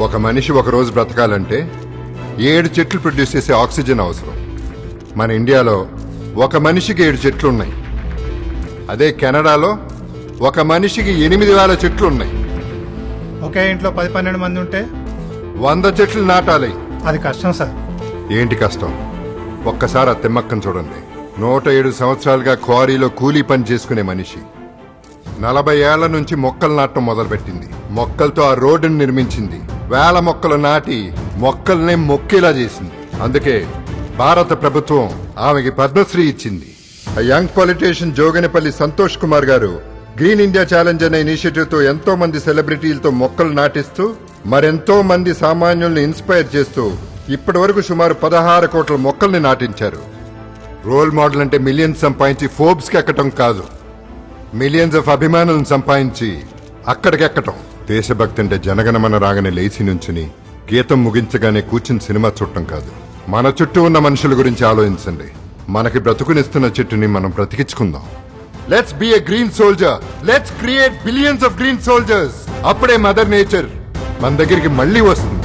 ఒక మనిషి ఒక రోజు బ్రతకాలంటే 7 చెట్లు ప్రొడ్యూస్ చేసే ఆక్సిజన్ అవసరం. మన ఇండియాలో ఒక మనిషికి 7 చెట్లు ఉన్నాయి. అదే కెనడాలో ఒక మనిషికి 8,000 చెట్లు ఉన్నాయి. ఒకే ఇంట్లో 10-12 మంది ఉంటే 100 చెట్లు నాటాలి. అది కష్టం సార్. ఏంటి కష్టం? ఒక్కసారి ఆ తిమ్మక్కను చూడండి. 107 సంవత్సరాలుగా క్వారీలో కూలీ పని చేసుకునే మనిషి 40 ఏళ్ల నుంచి మొక్కలు నాటడం మొదలుపెట్టింది. మొక్కలతో ఆ రోడ్డును నిర్మించింది. వేల మొక్కలు నాటి మొక్కల్నే మొక్కేలా చేసింది. అందుకే భారత ప్రభుత్వం ఆమెకి పద్మశ్రీ ఇచ్చింది. ఆ యంగ్ పొలిటీషియన్ జోగనిపల్లి సంతోష్ కుమార్ గారు గ్రీన్ ఇండియా ఛాలెంజ్ అనే ఇనిషియేటివ్ తో ఎంతో మంది సెలబ్రిటీలతో మొక్కలు నాటిస్తూ మరెంతో మంది సామాన్యుల్ని ఇన్స్పైర్ చేస్తూ ఇప్పటి వరకు సుమారు 16 కోట్ల మొక్కల్ని నాటించారు. రోల్ మోడల్ అంటే మిలియన్స్ సంపాదించి ఫోర్బ్స్ కి ఎక్కటం కాదు, మిలియన్స్ ఆఫ్ అభిమానులను సంపాదించి అక్కడికెక్కటం. దేశభక్తి అంటే జనగణమన రాగానే లేచి నుంచుని గీతం ముగించగానే కూర్చుని సినిమా చూడటం కాదు. మన చుట్టూ ఉన్న మనుషుల గురించి ఆలోచించండి. మనకి బ్రతుకునిస్తున్న చెట్టుని మనం బ్రతికించుకుందాం. Let's be a green soldier. Let's create billions of green soldiers. అప్పుడే మదర్ నేచర్ మన దగ్గరికి మళ్ళీ వస్తుంది.